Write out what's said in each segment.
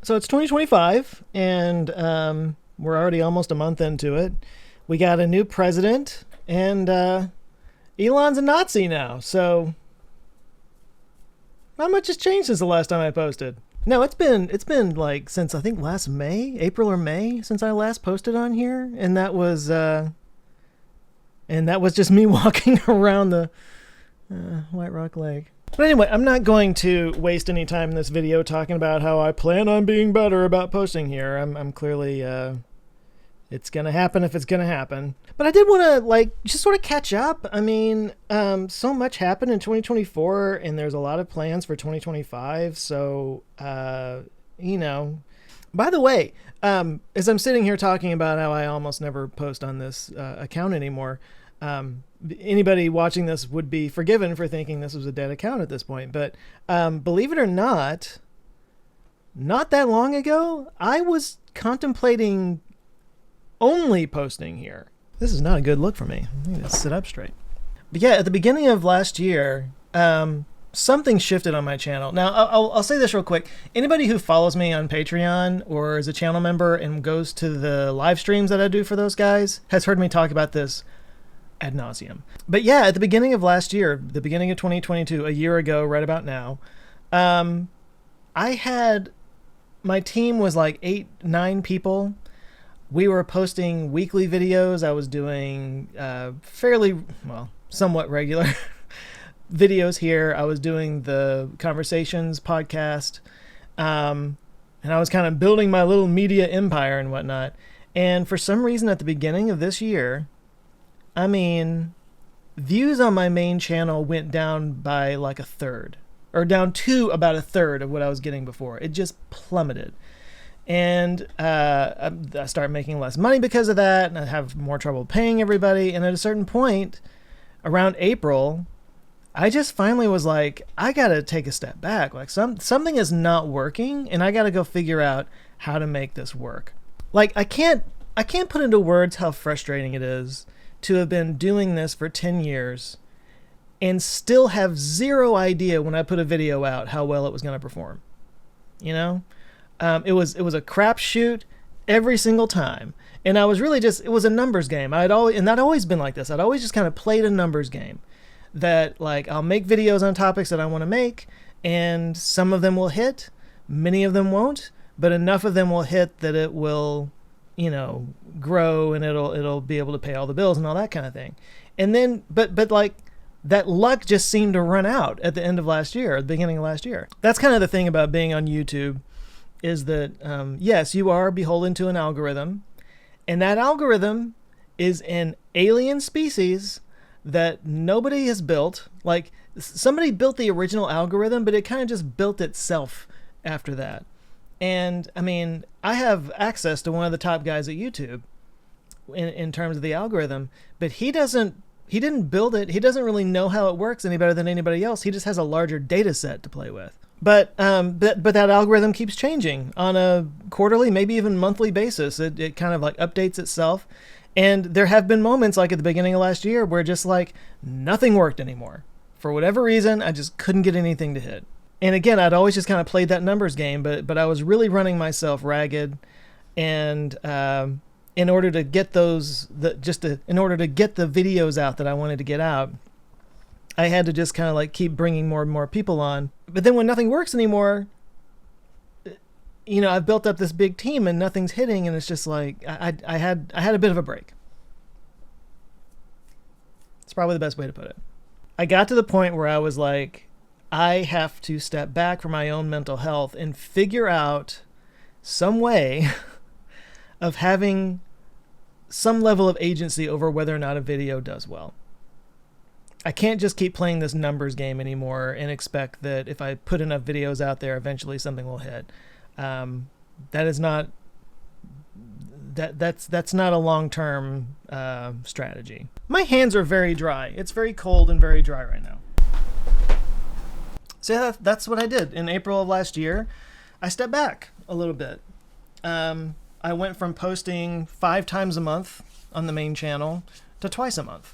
So it's 2025, and we're already almost a month into it. We got a new president, and Elon's a Nazi now, so not much has changed since the last time I posted. No, it's been like since I think last May, April or May, since I last posted on here, and that was just me walking around the White Rock Lake. But anyway, I'm not going to waste any time in this video talking about how I plan on being better about posting here. I'm clearly, it's going to happen if it's going to happen. But I did want to, just sort of catch up. I mean, so much happened in 2024, and there's a lot of plans for 2025. So, you know. By the way, as I'm sitting here talking about how I almost never post on this account anymore, anybody watching this would be forgiven for thinking this was a dead account at this point. But believe it or not that long ago, I was contemplating only posting here. This is not a good look for me. I need to sit up straight. But yeah, at the beginning of last year, something shifted on my channel. Now, I'll say this real quick. Anybody who follows me on Patreon or is a channel member and goes to the live streams that I do for those guys has heard me talk about this ad nauseum. But yeah, at the beginning of last year, the beginning of 2022, a year ago, right about now, my team was like 8-9 people. We were posting weekly videos. I was doing somewhat regular videos here. I was doing the Conversations podcast, and I was kind of building my little media empire and whatnot. And for some reason at the beginning of this year, I mean, views on my main channel went down by like a third, or down to about a third of what I was getting before. It just plummeted. And I started making less money because of that, and I have more trouble paying everybody. And at a certain point, around April, I just finally was like, I got to take a step back. Like something is not working, and I got to go figure out how to make this work. Like I can't put into words how frustrating it is to have been doing this for 10 years and still have zero idea when I put a video out how well it was going to perform. You know, it was a crapshoot every single time. And I was really it was a numbers game. I'd always been like this. I'd always just kind of played a numbers game that like, I'll make videos on topics that I want to make, and some of them will hit, many of them won't, but enough of them will hit that it will, you know, grow, and it'll be able to pay all the bills and all that kind of thing. And then, but like that luck just seemed to run out at the end of last year, at the beginning of last year. That's kind of the thing about being on YouTube, is that, yes, you are beholden to an algorithm, and that algorithm is an alien species that nobody has built. Like, somebody built the original algorithm, but it kind of just built itself after that. And I mean, I have access to one of the top guys at YouTube in terms of the algorithm, but he didn't build it. He doesn't really know how it works any better than anybody else. He just has a larger data set to play with. But that algorithm keeps changing on a quarterly, maybe even monthly basis. It kind of like updates itself. And there have been moments like at the beginning of last year where just like nothing worked anymore. For whatever reason, I just couldn't get anything to hit. And again, I'd always just kind of played that numbers game, but I was really running myself ragged. And in order to get in order to get the videos out that I wanted to get out, I had to just kind of like keep bringing more and more people on. But then when nothing works anymore, I've built up this big team and nothing's hitting, and it's just like I had a bit of a break. It's probably the best way to put it. I got to the point where I was like, I have to step back for my own mental health and figure out some way of having some level of agency over whether or not a video does well. I can't just keep playing this numbers game anymore and expect that if I put enough videos out there, eventually something will hit. That's not a long-term strategy. My hands are very dry. It's very cold and very dry right now. So yeah, that's what I did. In April of last year, I stepped back a little bit. I went from posting 5 times a month on the main channel to twice a month.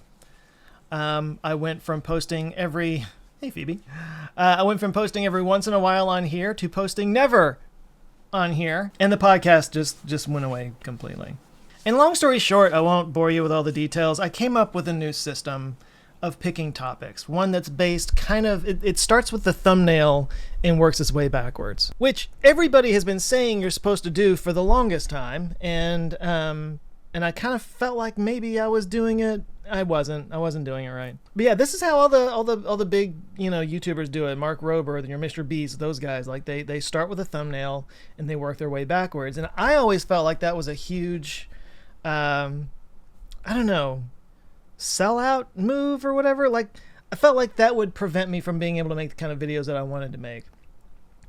I went from posting every once in a while on here to posting never on here, and the podcast just went away completely. And long story short, I won't bore you with all the details. I came up with a new system of picking topics, one that's based it starts with the thumbnail and works its way backwards, which everybody has been saying you're supposed to do for the longest time, and I kind of felt like maybe I was doing it. I wasn't doing it right. But yeah, this is how all the big, YouTubers do it. Mark Rober, your Mr. Beast, those guys, like they start with a thumbnail and they work their way backwards. And I always felt like that was a huge, sellout move or whatever. Like I felt like that would prevent me from being able to make the kind of videos that I wanted to make.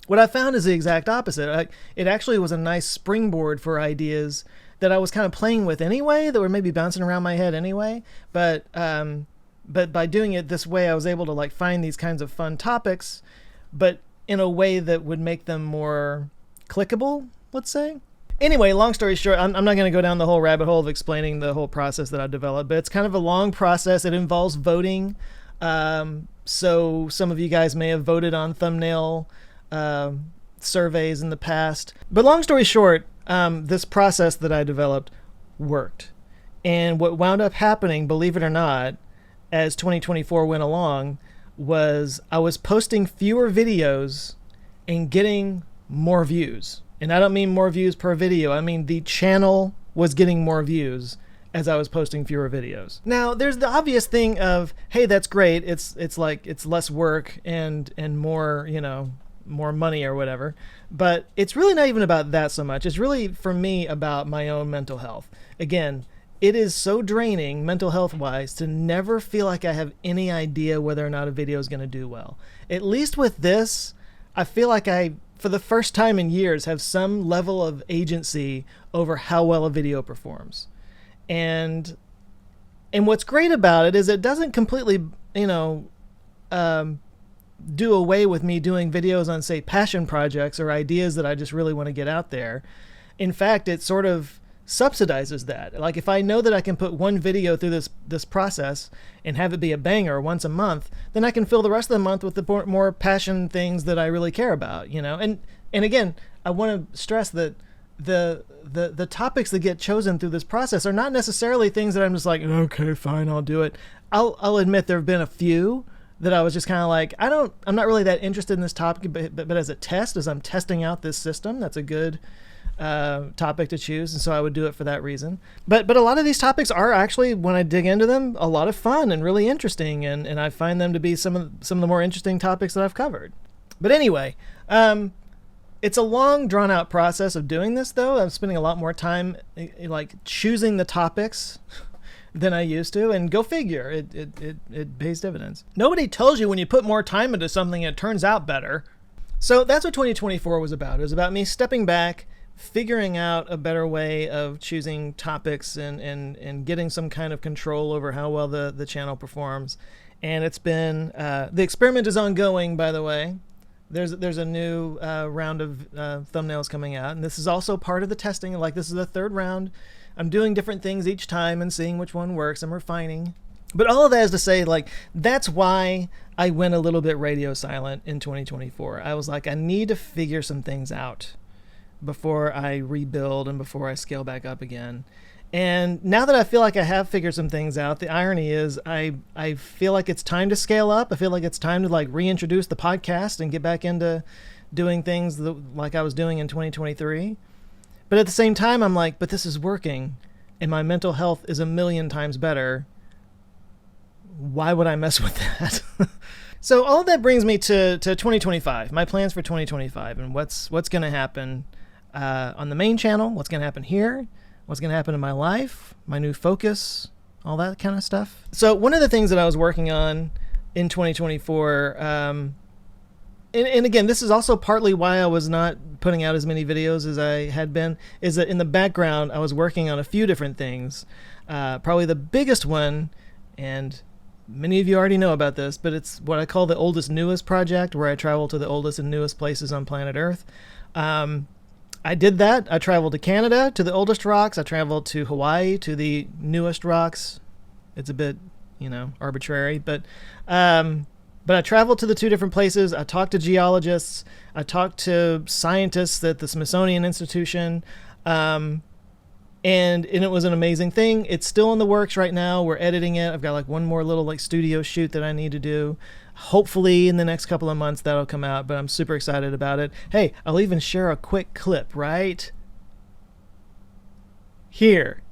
What I found is the exact opposite. It actually was a nice springboard for ideas that I was kind of playing with anyway, that were maybe bouncing around my head anyway. But by doing it this way, I was able to like find these kinds of fun topics, but in a way that would make them more clickable, let's say. Anyway, long story short, I'm not going to go down the whole rabbit hole of explaining the whole process that I developed, but it's kind of a long process. It involves voting. So some of you guys may have voted on thumbnail surveys in the past. But long story short, this process that I developed worked. And what wound up happening, believe it or not, as 2024 went along, was I was posting fewer videos and getting more views. And I don't mean more views per video. I mean the channel was getting more views as I was posting fewer videos. Now, there's the obvious thing of, hey, that's great. It's less work and more, more money or whatever. But it's really not even about that so much. It's really, for me, about my own mental health. Again, it is so draining, mental health-wise, to never feel like I have any idea whether or not a video is going to do well. At least with this, I feel like I, for the first time in years, have some level of agency over how well a video performs. And what's great about it is it doesn't completely, do away with me doing videos on, say, passion projects or ideas that I just really want to get out there. In fact, it sort of subsidizes that. Like if I know that I can put one video through this process and have it be a banger once a month, then I can fill the rest of the month with the more passion things that I really care about, And again, I want to stress that the topics that get chosen through this process are not necessarily things that I'm just like, okay, fine, I'll do it. I'll admit there have been a few that I was just kind of like, I'm not really that interested in this topic, but as a test, as I'm testing out this system, that's a good topic to choose, and so I would do it for that reason. But a lot of these topics are actually, when I dig into them, a lot of fun and really interesting, and I find them to be some of the more interesting topics that I've covered. But anyway, it's a long, drawn-out process of doing this, though. I'm spending a lot more time like choosing the topics than I used to, and go figure, it pays dividends. Nobody tells you when you put more time into something, it turns out better. So that's what 2024 was about. It was about me stepping back, figuring out a better way of choosing topics and getting some kind of control over how well the channel performs. And it's been, the experiment is ongoing, by the way. There's a new round of thumbnails coming out, and this is also part of the testing. Like, this is the third round. I'm doing different things each time and seeing which one works. I'm refining. But all of that is to say, like, that's why I went a little bit radio silent in 2024. I was like, I need to figure some things out before I rebuild and before I scale back up again. And now that I feel like I have figured some things out, the irony is I feel like it's time to scale up. I feel like it's time to like reintroduce the podcast and get back into doing things like I was doing in 2023. But at the same time, I'm like, but this is working and my mental health is a million times better. Why would I mess with that? So all of that brings me to 2025, my plans for 2025 and what's going to happen on the main channel, what's going to happen here, what's going to happen in my life, my new focus, all that kind of stuff. So one of the things that I was working on in 2024, and again, this is also partly why I was not putting out as many videos as I had been, is that in the background, I was working on a few different things. Probably the biggest one, and many of you already know about this, but it's what I call the oldest, newest project, where I travel to the oldest and newest places on planet Earth. I did that. I traveled to Canada, to the oldest rocks. I traveled to Hawaii, to the newest rocks. It's a bit, arbitrary, but I traveled to the two different places. I talked to geologists. I talked to scientists at the Smithsonian Institution. And it was an amazing thing. It's still in the works right now. We're editing it. I've got like one more little like studio shoot that I need to do. Hopefully in the next couple of months that'll come out, but I'm super excited about it. Hey, I'll even share a quick clip right here.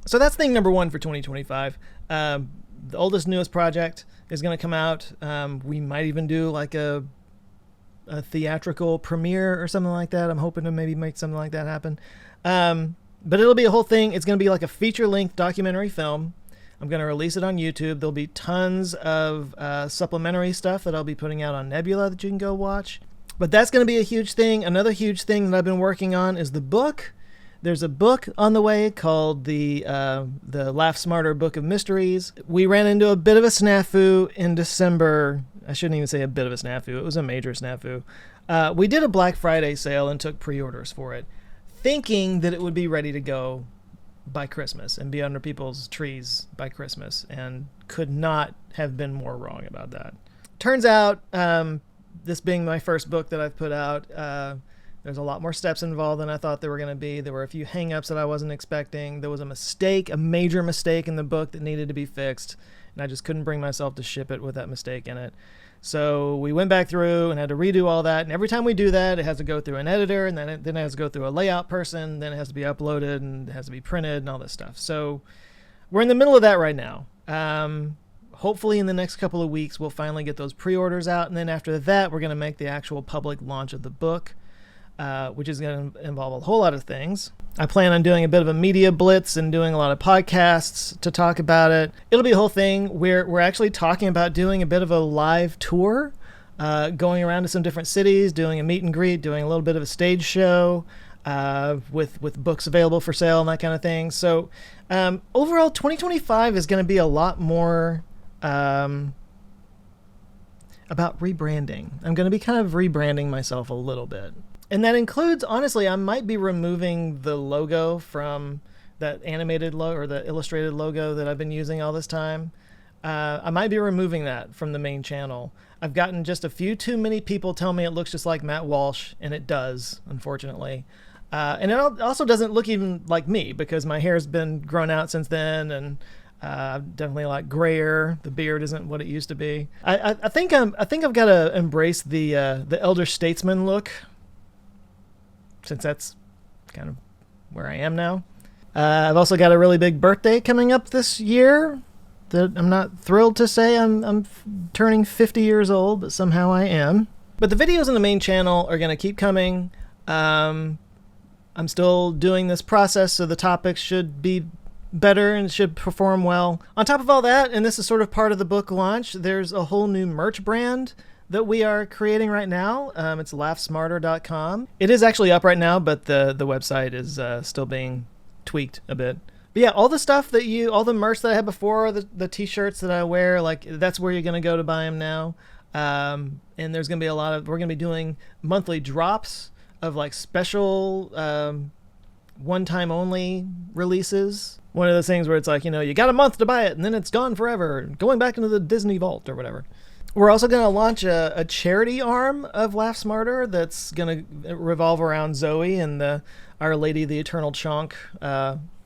So that's thing number one for 2025. The oldest, newest project is going to come out. We might even do like a theatrical premiere or something like that. I'm hoping to maybe make something like that happen. But it'll be a whole thing. It's going to be like a feature-length documentary film. I'm going to release it on YouTube. There'll be tons of supplementary stuff that I'll be putting out on Nebula that you can go watch. But that's going to be a huge thing. Another huge thing that I've been working on is the book. There's a book on the way called the Laugh Smarter Book of Mysteries. We ran into a bit of a snafu in December. I shouldn't even say a bit of a snafu. It was a major snafu. We did a Black Friday sale and took pre-orders for it, thinking that it would be ready to go by Christmas and be under people's trees by Christmas, and could not have been more wrong about that. Turns out, this being my first book that I've put out, there's a lot more steps involved than I thought there were going to be. There were a few hang-ups that I wasn't expecting. There was a mistake, a major mistake in the book that needed to be fixed, and I just couldn't bring myself to ship it with that mistake in it. So we went back through and had to redo all that, and every time we do that, it has to go through an editor, and then it has to go through a layout person, then it has to be uploaded, and it has to be printed, and all this stuff. So we're in the middle of that right now. Hopefully in the next couple of weeks, we'll finally get those pre-orders out, and then after that, we're going to make the actual public launch of the book. Which is going to involve a whole lot of things. I plan on doing a bit of a media blitz and doing a lot of podcasts to talk about it. It'll be a whole thing. We're actually talking about doing a bit of a live tour, going around to some different cities, doing a meet and greet, doing a little bit of a stage show, with books available for sale and that kind of thing. So overall, 2025 is going to be a lot more about rebranding. I'm going to be kind of rebranding myself a little bit. And that includes, honestly, I might be removing the logo from that animated logo or the illustrated logo that I've been using all this time. I might be removing that from the main channel. I've gotten just a few too many people tell me it looks just like Matt Walsh, and it does, unfortunately. And it also doesn't look even like me because my hair's been grown out since then, and definitely a lot grayer. The beard isn't what it used to be. I think I've got to embrace the elder statesman look, since that's kind of where I am now. I've also got a really big birthday coming up this year that I'm not thrilled to say I'm turning 50 years old, but somehow I am. But the videos on the main channel are going to keep coming. I'm still doing this process, so the topics should be better and should perform well. On top of all that, and this is sort of part of the book launch, there's a whole new merch brand that we are creating right now. It's laughsmarter.com. It is actually up right now, but the website is still being tweaked a bit. But yeah, all the stuff that all the merch that I had before, the t-shirts that I wear, like that's where you're gonna go to buy them now. And there's gonna be we're gonna be doing monthly drops of like special one-time only releases. One of those things where it's like, you got a month to buy it and then it's gone forever, going back into the Disney vault or whatever. We're also going to launch a charity arm of Laugh Smarter that's going to revolve around Zoe and the Our Lady the Eternal Chonk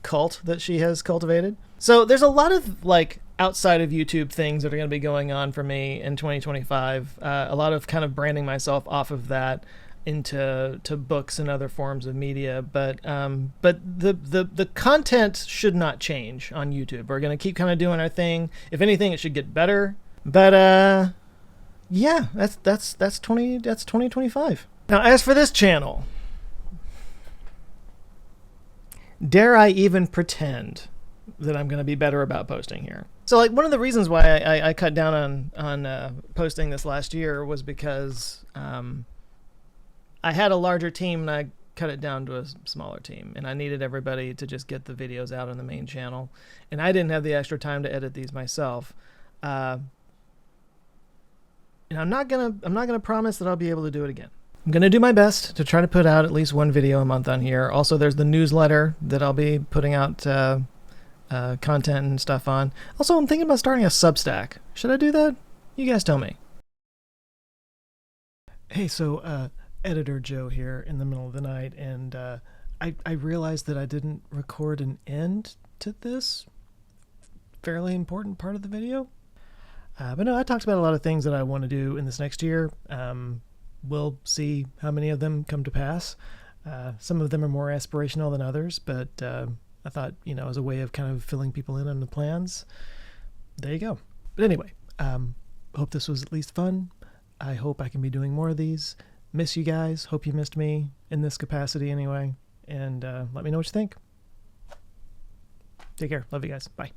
cult that she has cultivated. So there's a lot of like outside of YouTube things that are going to be going on for me in 2025. A lot of kind of branding myself off of that into books and other forms of media, but the content should not change on YouTube. We're gonna keep kind of doing our thing. If anything, it should get better. But yeah, that's 2025. Now, as for this channel, dare I even pretend that I'm gonna be better about posting here? So, like, one of the reasons why I cut down on posting this last year was because I had a larger team and I cut it down to a smaller team, and I needed everybody to just get the videos out on the main channel, and I didn't have the extra time to edit these myself. And I'm not gonna promise that I'll be able to do it again. I'm gonna do my best to try to put out at least one video a month on here. Also, there's the newsletter that I'll be putting out content and stuff on. Also, I'm thinking about starting a Substack. Should I do that? You guys tell me. Hey, so Editor Joe here in the middle of the night, and I realized that I didn't record an end to this fairly important part of the video. But no, I talked about a lot of things that I want to do in this next year. We'll see how many of them come to pass. Some of them are more aspirational than others, but I thought, as a way of kind of filling people in on the plans, there you go. But anyway, hope this was at least fun. I hope I can be doing more of these. Miss you guys. Hope you missed me in this capacity anyway. And let me know what you think. Take care. Love you guys. Bye.